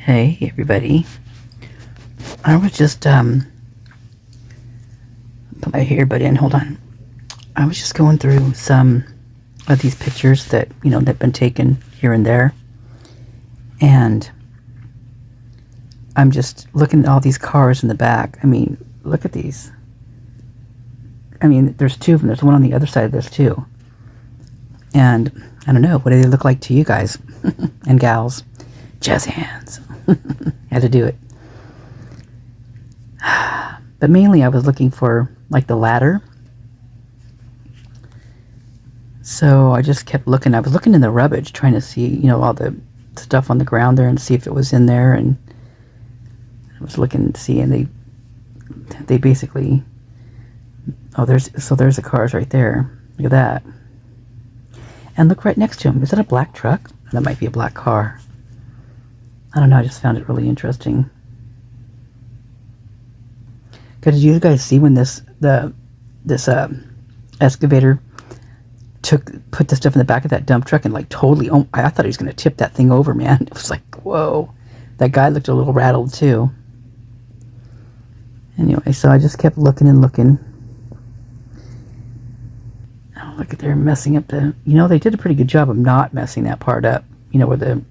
Hey everybody. I was just put my earbud in, hold on. I was just going through some of these pictures that, that've been taken here and there. And I'm just looking at all these cars in the back. I mean, look at these. I mean, there's two of them. There's one on the other side of this too. And I don't know, what do they look like to you guys and gals? Jazz hands. Had to do it. But mainly I was looking for like the ladder. So I just kept looking. I was looking in the rubbish trying to see, all the stuff on the ground there and see if it was in there. And I was looking to see, and they basically, there's the cars right there. Look at that. And look right next to him. Is that a black truck? That might be a black car. I don't know, I just found it really interesting. Did you guys see when this excavator put the stuff in the back of that dump truck and like totally, I thought he was going to tip that thing over, man. It was like, whoa. That guy looked a little rattled too. Anyway, so I just kept looking and looking. Oh, look at, they're messing up the, they did a pretty good job of not messing that part up, where the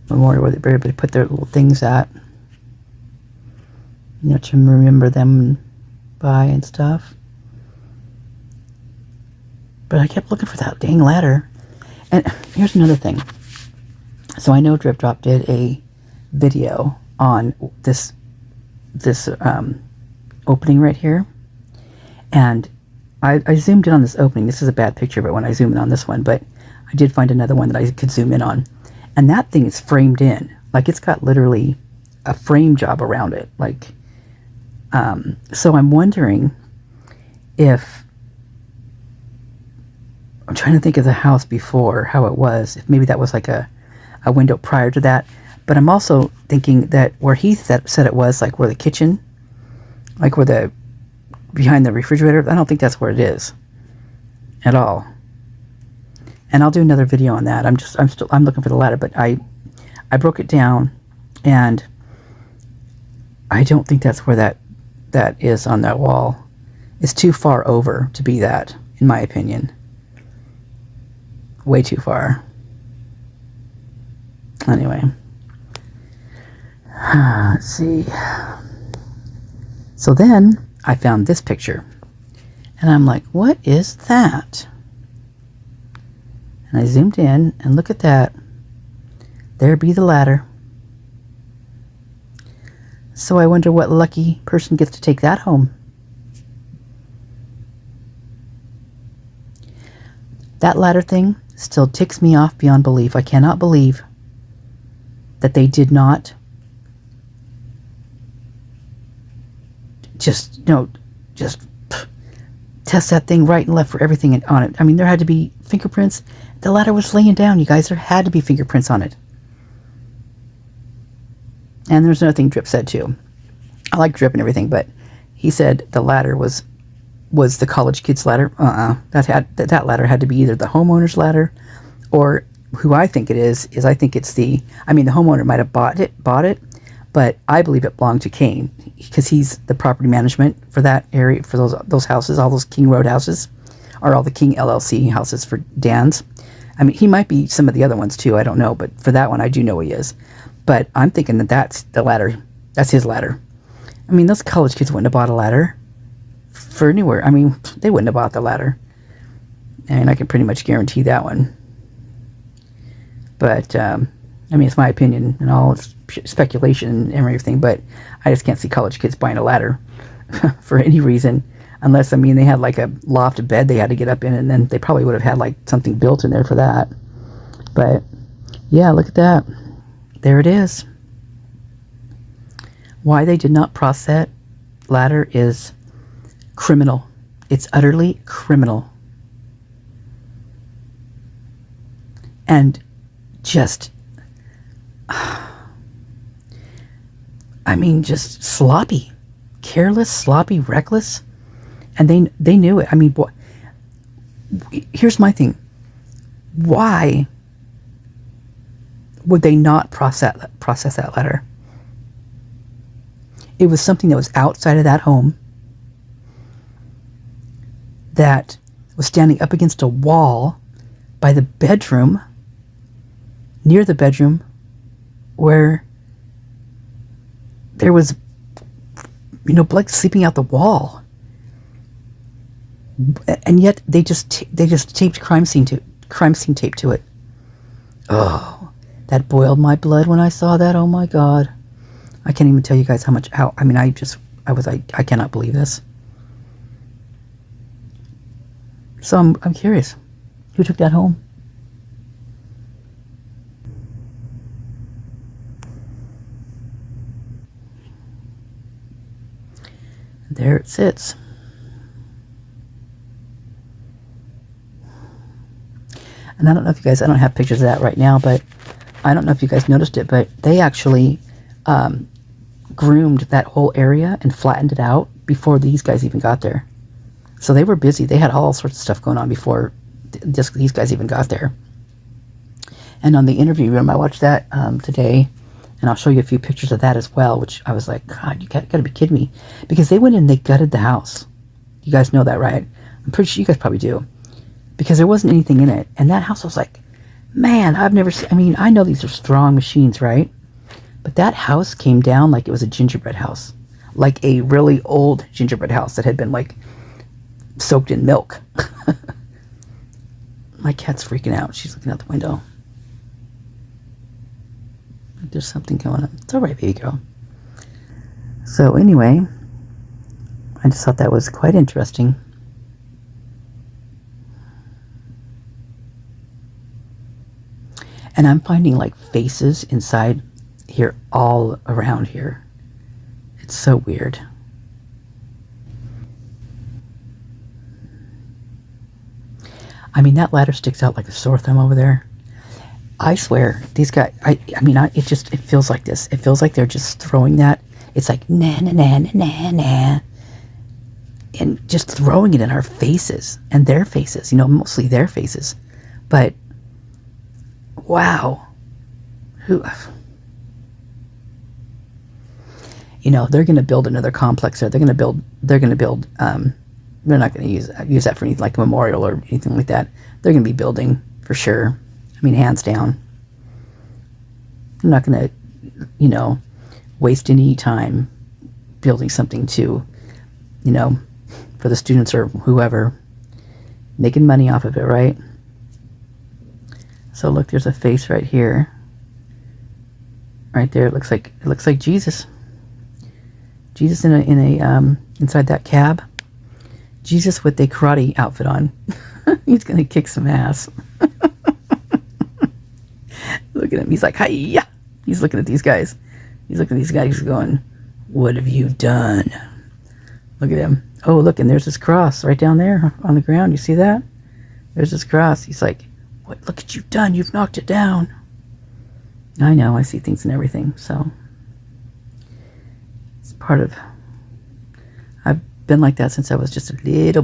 memorial, where they put their little things at, to remember them by and stuff. But I kept looking for that dang ladder. And here's another thing. So I know Drip Drop did a video on this opening right here, and I zoomed in on this opening. This is a bad picture, but when I zoom in on this one, but I did find another one that I could zoom in on. And that thing is framed in. Like, it's got literally a frame job around it. Like, so I'm wondering if, I'm trying to think of the house before, how it was. If maybe that was like a window prior to that. But I'm also thinking that where Heath said it was, like where the kitchen, like where behind the refrigerator, I don't think that's where it is at all. And I'll do another video on that. I'm looking for the ladder, but I broke it down, and I don't think that's where that is on that wall. It's too far over to be that, in my opinion. Way too far. Anyway. Let's see. So then I found this picture, and I'm like, what is that? And I zoomed in, and look at that. There be the ladder. So I wonder what lucky person gets to take that home. That ladder thing still ticks me off beyond belief. I cannot believe that they did not just test that thing right and left for everything on it. I mean, there had to be fingerprints. The ladder was laying down, you guys. There had to be fingerprints on it. And there's another thing Drip said too. I like Drip and everything, but he said the ladder was the college kid's ladder. That ladder had to be either the homeowner's ladder, or who I think it is I think it's the homeowner might have bought it, but I believe it belonged to Kane, because he's the property management for that area, for those houses, all those King Road houses, or all the King LLC houses for Dan's. I mean, he might be some of the other ones too, I don't know, but for that one, I do know he is. But I'm thinking that's the ladder. That's his ladder. I mean, those college kids wouldn't have bought a ladder for anywhere. I mean, they wouldn't have bought the ladder. And I can pretty much guarantee that one. But, it's my opinion, and all it's speculation and everything, but I just can't see college kids buying a ladder for any reason. Unless, they had like a loft bed they had to get up in, and then they probably would have had like something built in there for that. But, yeah, look at that. There it is. Why they did not process that ladder is criminal. It's utterly criminal. And just, just sloppy. Careless, sloppy, reckless. And they knew it. Here's my thing. Why would they not process process that ladder. It was something that was outside of that home that was standing up against a wall by the bedroom, near the bedroom, where there was, blood sleeping out the wall. And yet they just taped crime scene tape to it. Oh, that boiled my blood when I saw that. Oh my God. I can't even tell you guys I cannot believe this. So I'm curious, who took that home? There it sits. And I don't know if you guys, I don't have pictures of that right now, but I don't know if you guys noticed it, but they actually groomed that whole area and flattened it out before these guys even got there. So they were busy. They had all sorts of stuff going on before these guys even got there. And on the interview room, I watched that today, and I'll show you a few pictures of that as well, which I was like, God, you gotta be kidding me. Because they went in and they gutted the house. You guys know that, right? I'm pretty sure you guys probably do. Because there wasn't anything in it. And that house was like, man, I've never seen, I know these are strong machines, right? But that house came down like it was a gingerbread house. Like a really old gingerbread house that had been like soaked in milk. My cat's freaking out. She's looking out the window. There's something going on. It's all right, baby girl. So anyway, I just thought that was quite interesting. And I'm finding like faces inside here, all around here. It's so weird. I mean, that ladder sticks out like a sore thumb over there. I swear, these guys, it feels like this. It feels like they're just throwing that. It's like, na, na, na, na, na, na. And just throwing it in our faces and their faces, mostly their faces. But, wow. They're going to build another complex there. They're going to build, they're not going to use that for anything like a memorial or anything like that. They're going to be building for sure. Hands down. I'm not going to, waste any time building something to, for the students or whoever, making money off of it, right? So look, there's a face right here. Right there, it looks like Jesus. Jesus in a inside that cab. Jesus with a karate outfit on. He's gonna kick some ass. Look at him. He's like, hi-ya. He's looking at these guys. He's going, what have you done? Look at him. Oh, look, and there's this cross right down there on the ground. You see that? There's this cross. He's like, what? Look what you've done. You've knocked it down. I know. I see things and everything. So it's part of. I've been like that since I was just a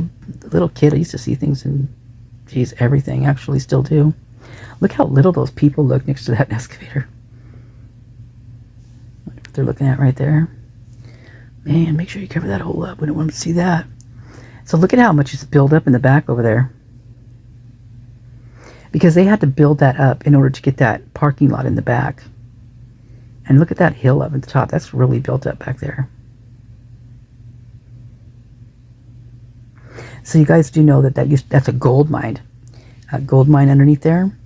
little kid. I used to see things and, geez, everything. Actually, still do. Look how little those people look next to that excavator. What they're looking at right there. Man, make sure you cover that hole up. We don't want them to see that. So look at how much is built up in the back over there. Because they had to build that up in order to get that parking lot in the back. And look at that hill up at the top. That's really built up back there. So you guys do know that's a gold mine. A gold mine underneath there.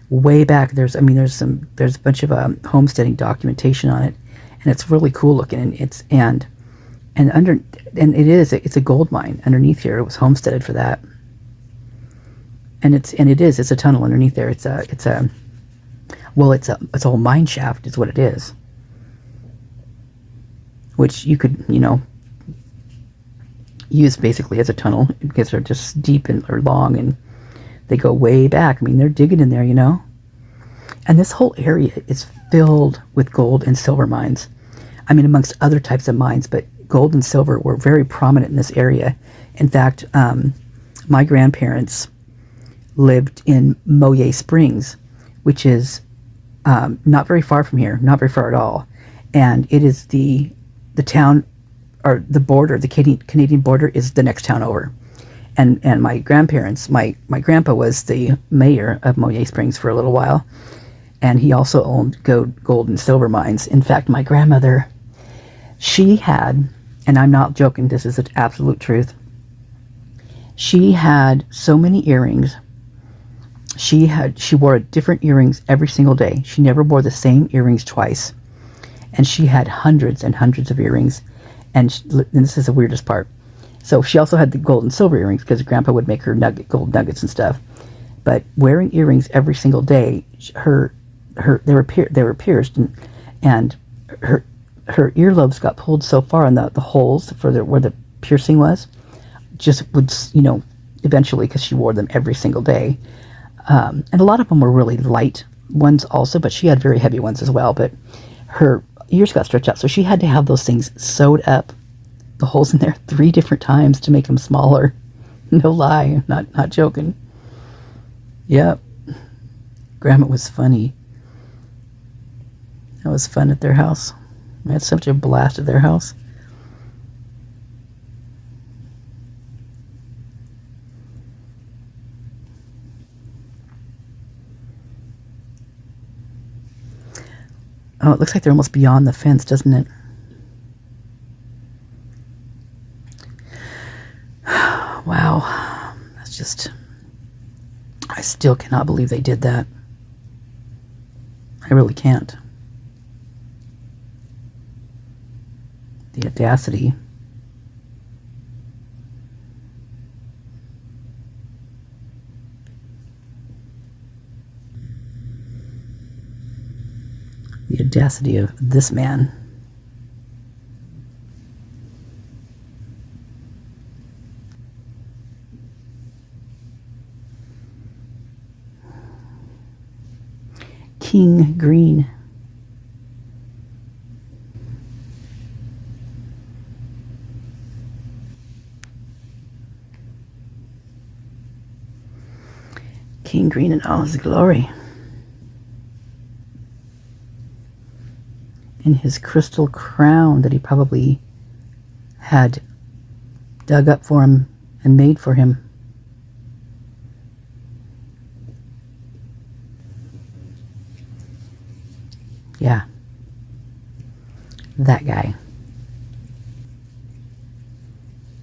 Way back, there's a bunch of homesteading documentation on it, and it's really cool looking. And it's a gold mine underneath here. It was homesteaded for that. And it's a tunnel underneath there. It's a whole mine shaft is what it is. Which you could, use basically as a tunnel because they're just deep or long and they go way back. They're digging in there, And this whole area is filled with gold and silver mines. Amongst other types of mines, but gold and silver were very prominent in this area. In fact, my grandparents lived in Moyer Springs, which is not very far from here, not very far at all. And it is the town, or the border, the Canadian border is the next town over. And my grandparents, my grandpa was the mayor of Moyer Springs for a little while, and he also owned gold and silver mines. In fact, my grandmother, she had, and I'm not joking, this is the absolute truth, she had so many earrings. She wore different earrings every single day. She never wore the same earrings twice. And she had hundreds and hundreds of earrings. And this is the weirdest part. So she also had the gold and silver earrings because Grandpa would make her gold nuggets and stuff. But wearing earrings every single day, they were pierced, and her earlobes got pulled so far in the holes where the piercing was, just would, eventually, because she wore them every single day. And a lot of them were really light ones also, but she had very heavy ones as well. But her ears got stretched out, so she had to have those things sewed up, the holes in there, 3 different times to make them smaller. No lie, not joking. Yep. Grandma was funny. That was fun at their house. We had such a blast at their house. Oh, it looks like they're almost beyond the fence, doesn't it? Wow. That's just... I still cannot believe they did that. I really can't. The audacity. The audacity of this man. King Green. King Green in all his glory. In his crystal crown that he probably had dug up for him and made for him. Yeah. That guy.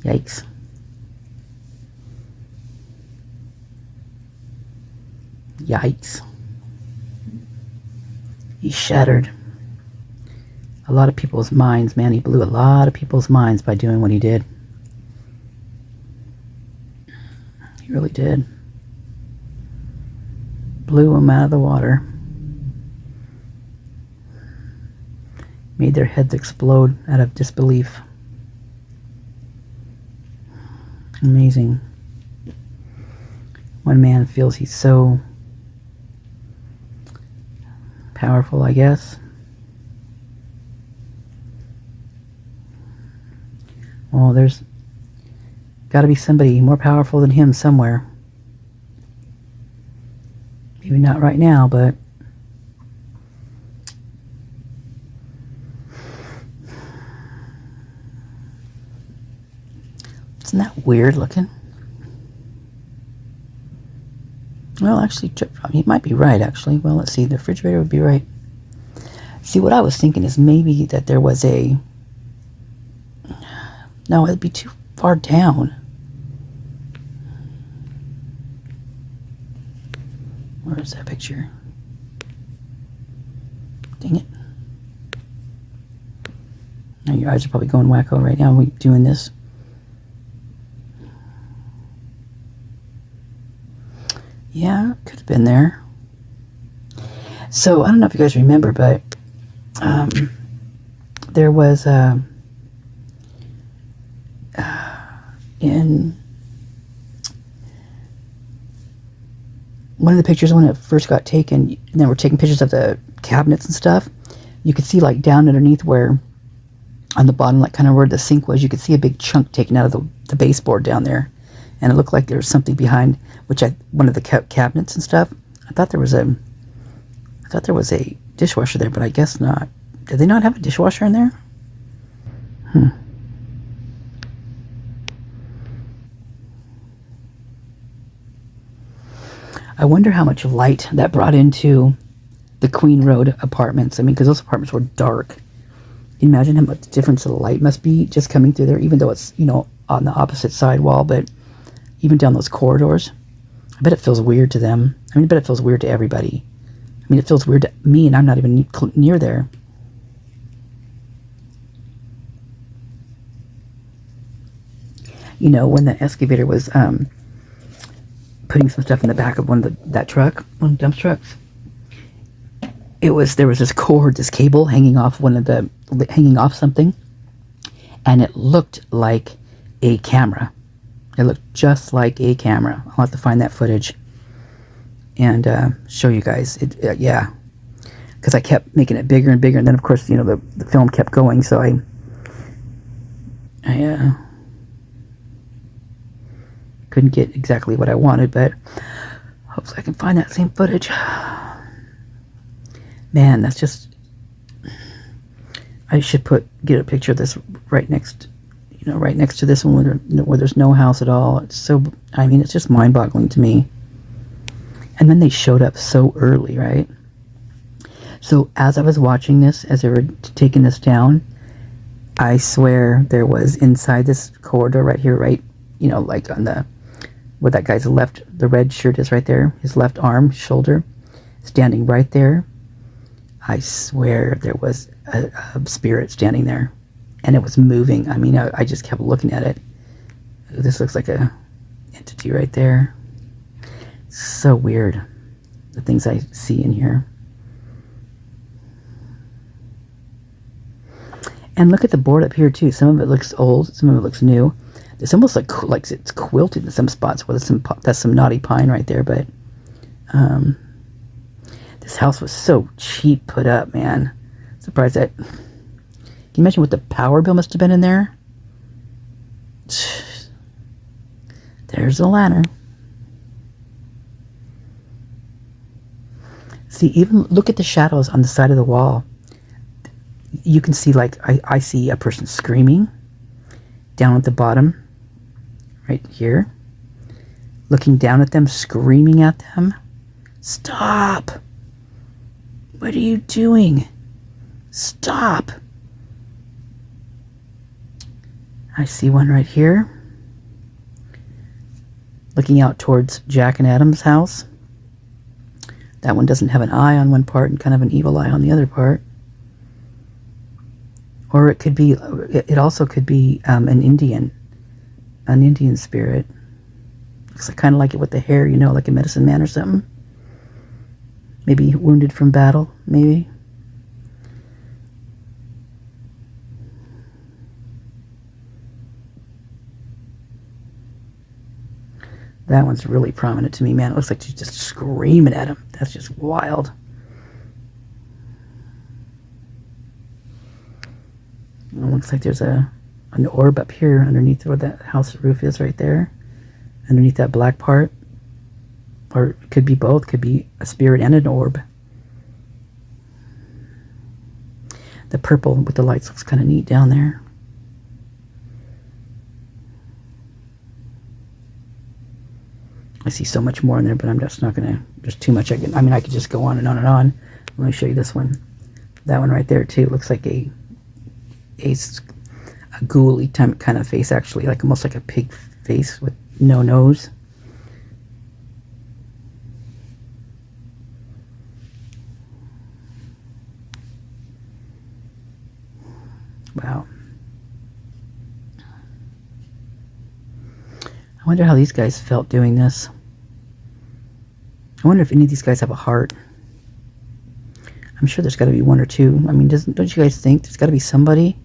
Yikes. Yikes. He shattered a lot of people's minds, man. He blew a lot of people's minds by doing what he did. He really did. Blew them out of the water. Made their heads explode out of disbelief. Amazing. One man feels he's so powerful, I guess. Well, there's got to be somebody more powerful than him somewhere. Maybe not right now, but isn't that weird looking? Well, actually, he might be right, actually. Well, let's see. The refrigerator would be right. See, what I was thinking is maybe that there was a... No, it'd be too far down. Where is that picture? Dang it. Now your eyes are probably going wacko right now when we're doing this. Yeah, could have been there. So, I don't know if you guys remember, but there was in one of the pictures when it first got taken, and then we're taking pictures of the cabinets and stuff, you could see like down underneath where, on the bottom, like kind of where the sink was, you could see a big chunk taken out of the baseboard down there. And it looked like there was something behind, one of the cabinets and stuff. I thought there was thought there was a dishwasher there, but I guess not. Did they not have a dishwasher in there? I wonder how much light that brought into the Queen Road apartments. I mean, because those apartments were dark. Imagine how much difference the light must be just coming through there, even though it's, you know, on the opposite side wall, but even down those corridors. I bet it feels weird to them. I mean, I bet it feels weird to everybody. I mean, it feels weird to me, and I'm not even near there. You know, when the excavator was putting some stuff in the back of one of that truck, one of the dump trucks, there was this cord, this cable hanging off something, and it looked like a camera. It looked just like a camera. I'll have to find that footage and show you guys. Yeah, because I kept making it bigger and bigger, and then of course, you know, the film kept going, so I couldn't get exactly what I wanted, but hopefully I can find that same footage. Man, that's just, I should get a picture of this right next to this one where there's no house at all. It's so, I mean, it's just mind-boggling to me. And then they showed up so early, right? So as I was watching this, as they were taking this down, I swear there was inside this corridor right here, right, you know, like on where that guy's the red shirt is right there, his left arm, shoulder, standing right there. I swear there was a spirit standing there, and it was moving. I mean, I just kept looking at it. This looks like a entity right there. So weird, the things I see in here. And look at the board up here too. Some of it looks old, some of it looks new. It's almost like it's quilted in some spots. Well, that's some knotty pine right there, but this house was so cheap put up, man. Surprised that. Can you imagine what the power bill must have been in there? There's the ladder. See, even look at the shadows on the side of the wall. You can see, like, I see a person screaming down at the bottom, right here, looking down at them, screaming at them. Stop! What are you doing? Stop! I see one right here, looking out towards Jack and Adam's house. That one doesn't have an eye on one part and kind of an evil eye on the other part. Or it also could be an Indian spirit. Looks kind of like it with the hair, you know, like a medicine man or something. Maybe wounded from battle, maybe. That one's really prominent to me, man. It looks like she's just screaming at him. That's just wild. It looks like there's an orb up here underneath where that house roof is right there. Underneath that black part. Or it could be both. Could be a spirit and an orb. The purple with the lights looks kind of neat down there. I see so much more in there, but I'm just not going to... There's too much. I could just go on and on and on. Let me show you this one. That one right there, too, looks like a ghouly kind of face, actually, like almost like a pig face with no nose. Wow. I wonder how these guys felt doing this. I wonder if any of these guys have a heart. I'm sure there's got to be one or two. I mean, don't you guys think there's got to be somebody?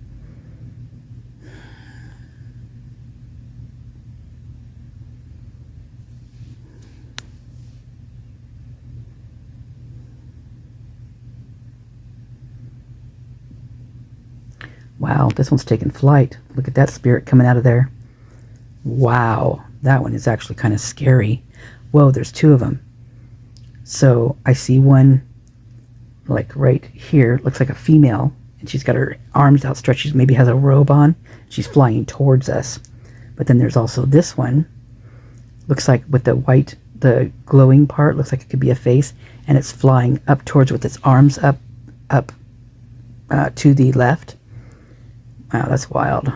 Wow, this one's taking flight. Look at that spirit coming out of there. Wow, that one is actually kind of scary. Whoa, there's two of them. So I see one like right here, looks like a female, and she's got her arms outstretched. She maybe has a robe on. She's flying towards us. But then there's also this one. Looks like with the white, the glowing part, looks like it could be a face, and it's flying up towards with its arms up to the left. Wow, that's wild.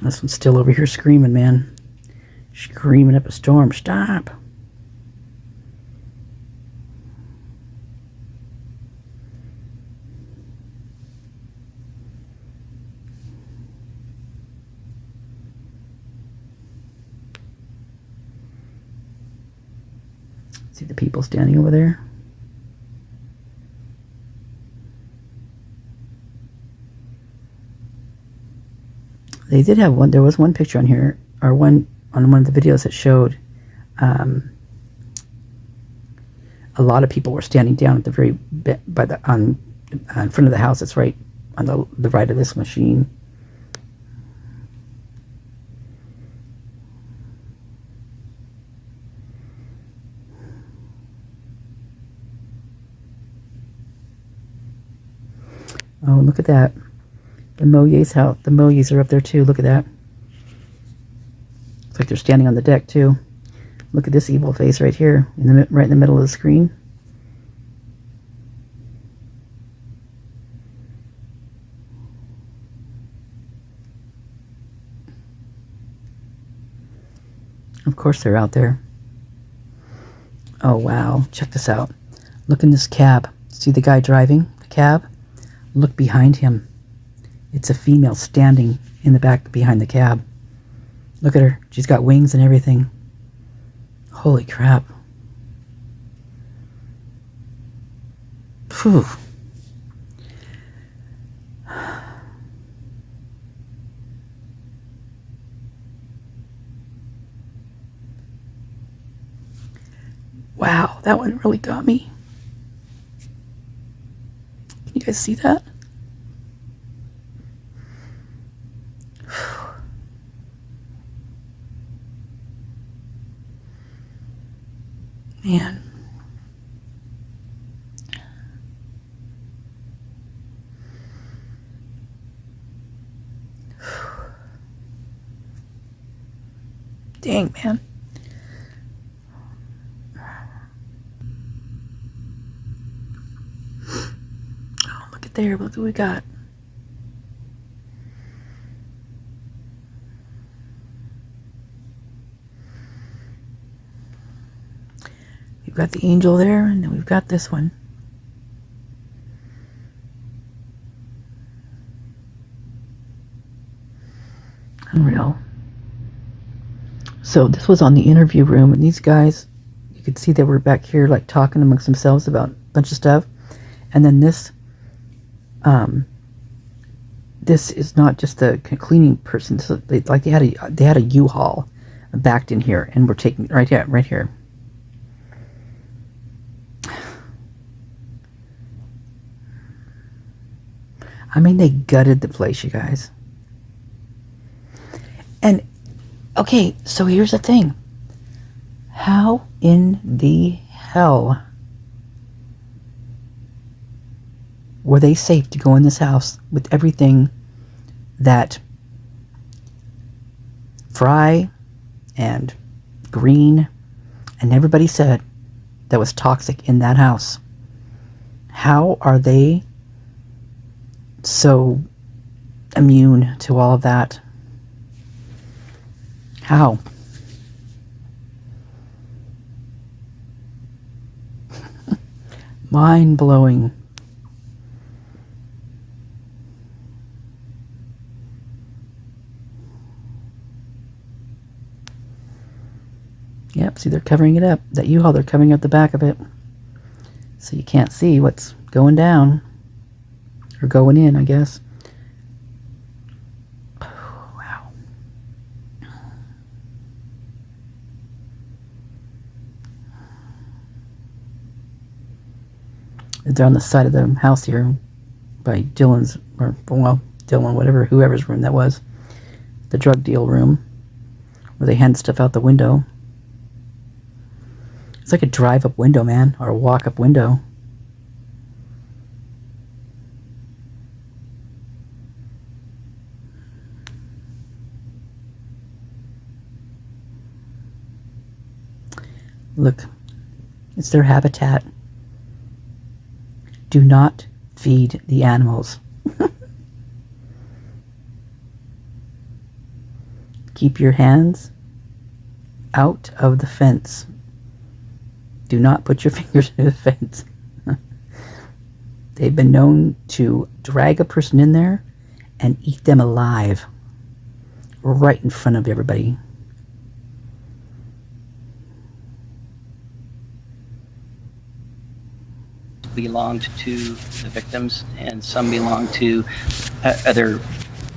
This one's still over here screaming, man. Screaming up a storm. Stop. See the people standing over there? They did have one, there was one picture on here, or one on one of the videos that showed a lot of people were standing down at the very bit by the in front of the house. It's right on the right of this machine. Oh, look at that. The Moyer's house. The Moyers are up there too. Look at that. Looks like they're standing on the deck too. Look at this evil face right here, right in the middle of the screen. Of course they're out there. Oh wow, check this out. Look in this cab. See the guy driving the cab? Look behind him. It's a female standing in the back behind the cab. Look at her. She's got wings and everything. Holy crap. Phew. Wow, that one really got me. Can you guys see that? Man. Dang, man. Oh, look at there. Look what we got. We've got the angel there, and then we've got this one. Unreal. So this was on the interview room, and these guys, you could see they were back here like talking amongst themselves about a bunch of stuff. And then this is not just a cleaning person. So they had a U-Haul backed in here, and we're taking right here. I mean, they gutted the place, you guys. And, okay, so here's the thing. How in the hell were they safe to go in this house with everything that Fry and Green and everybody said that was toxic in that house? How are they so immune to all of that? How? Mind-blowing. Yep, see, they're covering it up. That U-Haul, they're covering up the back of it. So you can't see what's going down. Or going in, I guess. Wow. They're on the side of the house here by Dylan's, or, well, Dylan, whatever, whoever's room that was. The drug deal room, where they hand stuff out the window. It's like a drive-up window, man, or a walk-up window. Look, it's their habitat. Do not feed the animals. Keep your hands out of the fence. Do not put your fingers in the fence. They've been known to drag a person in there and eat them alive right in front of everybody. Belonged to the victims, and some belonged to other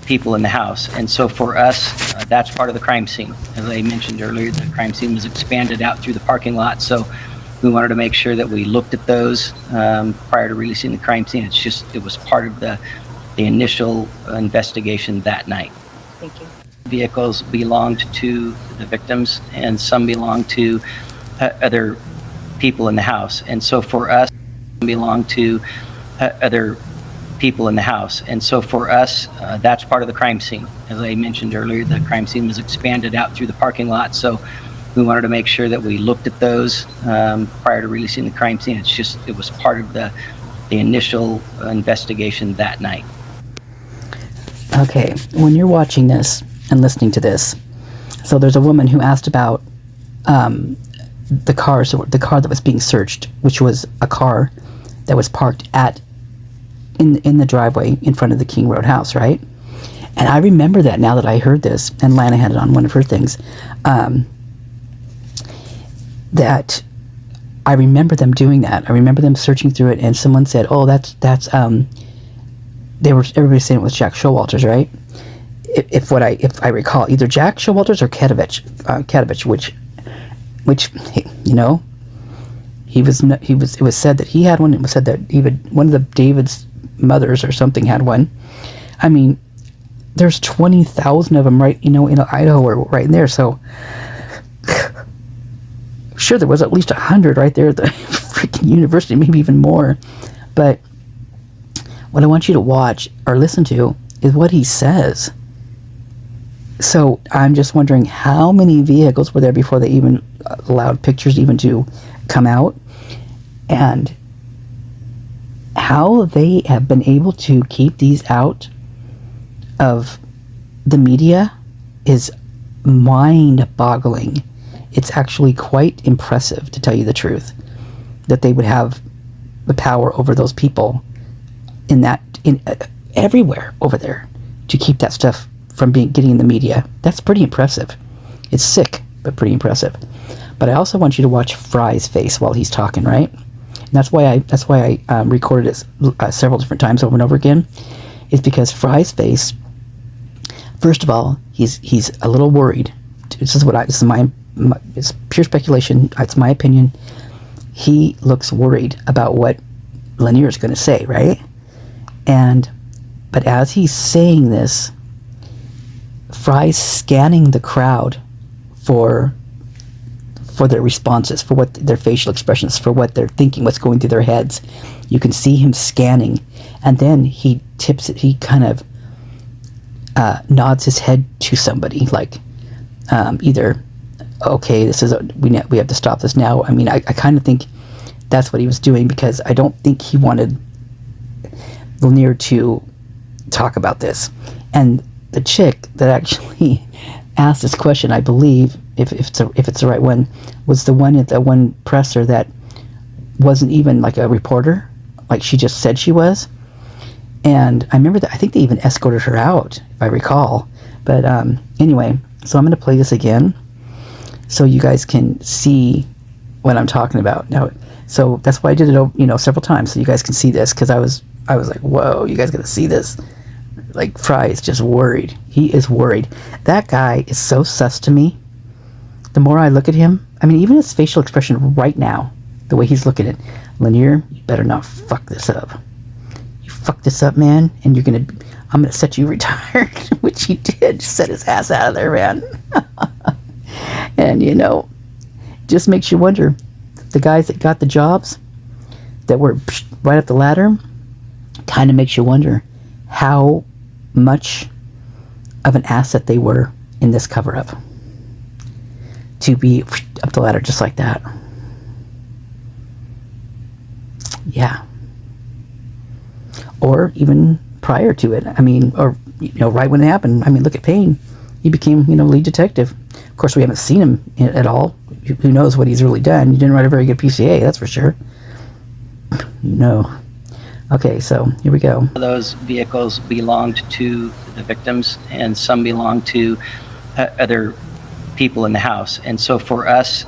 people in the house. And so for us, that's part of the crime scene. As I mentioned earlier, the crime scene was expanded out through the parking lot, so we wanted to make sure that we looked at those prior to releasing the crime scene. It was part of the initial investigation that night. Thank you. Vehicles belonged to the victims, and some belonged to other people in the house. And so for us, belonged to other people in the house. And so for us, that's part of the crime scene. As I mentioned earlier, the crime scene was expanded out through the parking lot, so we wanted to make sure that we looked at those prior to releasing the crime scene. It was part of the initial investigation that night. Okay, when you're watching this and listening to this, so there's a woman who asked about the car that was being searched, which was a car that was parked in the driveway in front of the King Road house, right? And I remember that now that I heard this, and Lana had it on one of her things, that I remember them doing that. I remember them searching through it, and someone said, "Oh, that's everybody saying it was Jack Showalter's, right?" If I recall, either Jack Showalter's or Kadovich, which you know, it was said that he had one. It was said that even one of the David's mothers or something had one. I mean, there's 20,000 of them right, in Idaho or right in there. So sure, there was at least 100 right there at the freaking university, maybe even more. But what I want you to watch or listen to is what he says. So I'm just wondering how many vehicles were there before they even allowed pictures even to come out, and how they have been able to keep these out of the media is mind-boggling. It's actually quite impressive, to tell you the truth, that they would have the power over those people in everywhere over there to keep that stuff from getting in the media. That's pretty impressive. It's sick, but pretty impressive. But I also want you to watch Fry's face while he's talking, right? And that's why I recorded it several different times over and over again. Is because Fry's face, first of all, he's a little worried. This is it's pure speculation. It's my opinion. He looks worried about what Lanier is going to say, right? But as he's saying this, Fry's scanning the crowd for their responses, for what their facial expressions, for what they're thinking, what's going through their heads. You can see him scanning, and then he tips it. He kind of nods his head to somebody, like either, okay, we have to stop this now. I mean, I kind of think that's what he was doing, because I don't think he wanted Lanier to talk about this. And the chick that actually asked this question, I believe, if it's the right one, was the one at the one presser that wasn't even like a reporter, like she just said she was. And I remember that I think they even escorted her out, if I recall. But anyway, so I'm going to play this again so you guys can see what I'm talking about. Now, so that's why I did it, several times, so you guys can see this, because I was like, whoa, you guys got to see this. Like, Fry is just worried. He is worried. That guy is so sus to me. The more I look at him, I mean, even his facial expression right now, the way he's looking at Lanier, you better not fuck this up. You fuck this up, man, and I'm gonna set you retired, which he did. Set his ass out of there, man. And just makes you wonder, the guys that got the jobs that were right up the ladder, kind of makes you wonder how much of an asset they were in this cover-up to be up the ladder just like that. Yeah. Or even prior to it. I mean, or, right when it happened. I mean, look at Payne. He became, lead detective. Of course, we haven't seen him at all. Who knows what he's really done. He didn't write a very good PCA, that's for sure. No. Okay, so here we go. Those vehicles belonged to the victims, and some belonged to other people in the house. And so for us,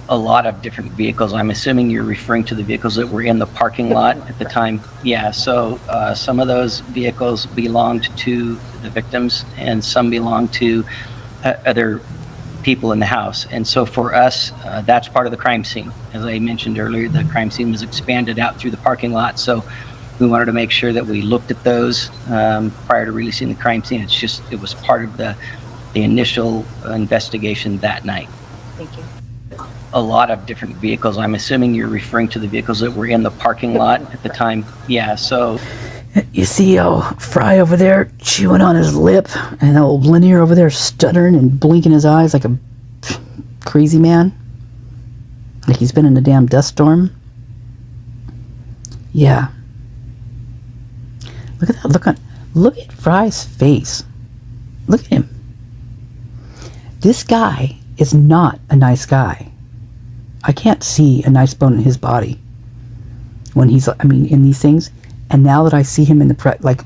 a lot of different vehicles. I'm assuming you're referring to the vehicles that were in the parking lot at the time. Yeah, so some of those vehicles belonged to the victims, and some belonged to other people in the house. And so for us, that's part of the crime scene. As I mentioned earlier, the crime scene was expanded out through the parking lot, so we wanted to make sure that we looked at those prior to releasing the crime scene. It was part of the initial investigation that night. Thank you. A lot of different vehicles. I'm assuming you're referring to the vehicles that were in the parking lot at the time. Yeah, so you see Fry over there chewing on his lip, and old Linear over there stuttering and blinking his eyes like a crazy man, like he's been in a damn dust storm. Yeah. Look at that. Look at Fry's face. Look at him. This guy is not a nice guy. I can't see a nice bone in his body when he's, in these things. And now that I see him in the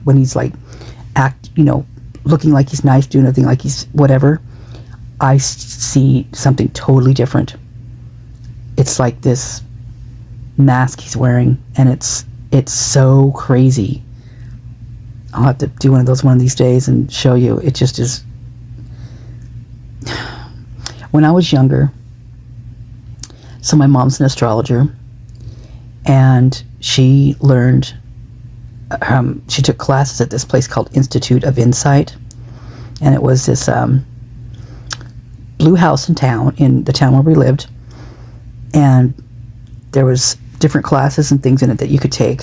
when he's looking like he's nice, doing nothing like he's whatever, I see something totally different. It's like this mask he's wearing, and it's so crazy. I'll have to do one of these days and show you. It just is. When I was younger, so my mom's an astrologer, and she learned, she took classes at this place called Institute of Insight, and it was this blue house in the town where we lived, and there was different classes and things in it that you could take,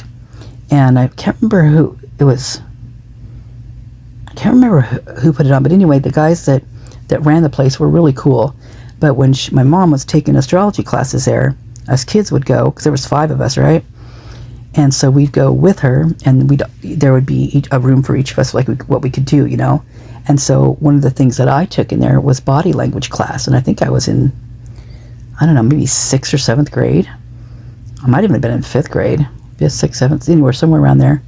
and I can't remember who it was. I can't remember who put it on, but anyway, the guys that ran the place were really cool. But when my mom was taking astrology classes there, us kids would go, because there was 5 of us, right? And so we'd go with her, and there would be a room for each of us, like what we could do, And so one of the things that I took in there was body language class, and I think I was in, I don't know, maybe 6th or 7th grade. I might even have been in 5th grade, 5th, 6th, 7th, anywhere, somewhere around there.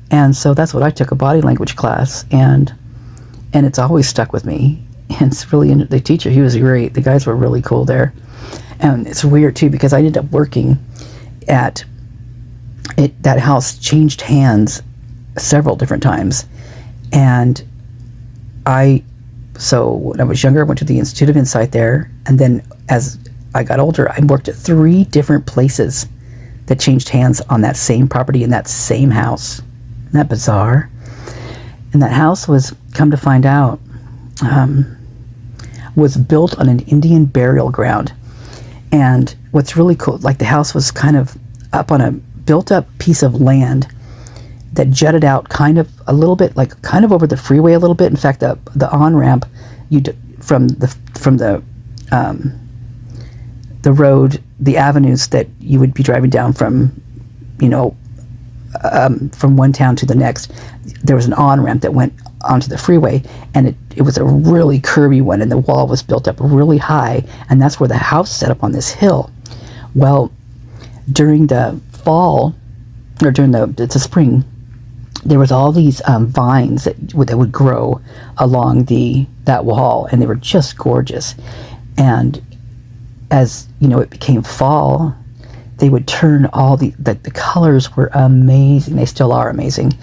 And so that's what I took, a body language class, and it's always stuck with me. And it's really, the teacher, he was great. The guys were really cool there. And it's weird too, because I ended up working at it. That house changed hands several different times. And so when I was younger, I went to the Institute of Insight there. And then as I got older, I worked at 3 different places that changed hands on that same property in that same house. Isn't that bizarre? And that house was, come to find out, was built on an Indian burial ground. And what's really cool, like the house was kind of up on a built up piece of land that jutted out kind of a little bit, like kind of over the freeway a little bit. In fact, the on-ramp from the road, the avenues that you would be driving down from one town to the next, there was an on-ramp that went onto the freeway, and it was a really curvy one, and the wall was built up really high, and that's where the house set up on this hill. Well, during the fall, or during the spring, there was all these vines that would grow along that wall, and they were just gorgeous. And as it became fall, they would turn all the colors were amazing. They still are amazing,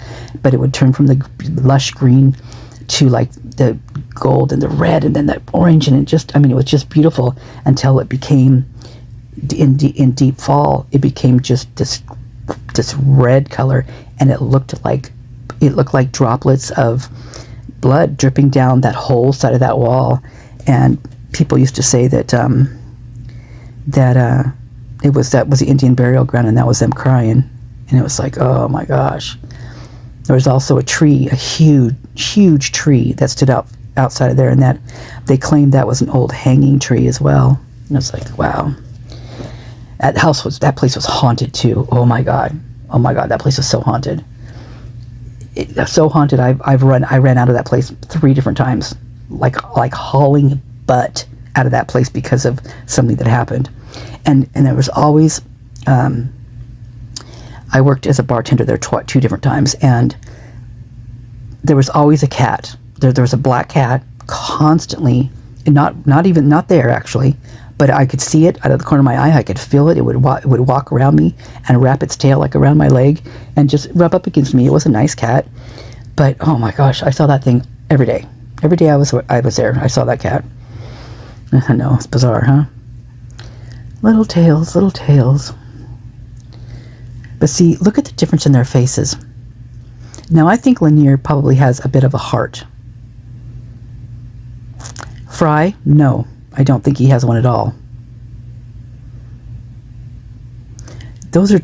but it would turn from the lush green to like the gold and the red and then the orange, and it was just beautiful until it became in deep fall. It became just this red color, and it looked like droplets of blood dripping down that whole side of that wall. And people used to say that that that was the Indian burial ground, and that was them crying, and it was like, oh my gosh. There was also a tree, a huge tree that stood outside of there, and that they claimed that was an old hanging tree as well. And it was like, wow. That place was haunted too. Oh my god, that place was so haunted. So haunted. I ran out of that place 3 different times, like hauling butt out of that place because of something that happened. And there was always, I worked as a bartender there 2 different times, and there was always a cat. There was a black cat constantly, and not there actually, but I could see it out of the corner of my eye. I could feel it. It would walk around me and wrap its tail like around my leg and just rub up against me. It was a nice cat, but oh my gosh, I saw that thing every day. Every day I was there, I saw that cat. I know, it's bizarre, huh? Little tails, little tails. But see, look at the difference in their faces. Now I think Lanier probably has a bit of a heart. Fry, no. I don't think he has one at all. Those are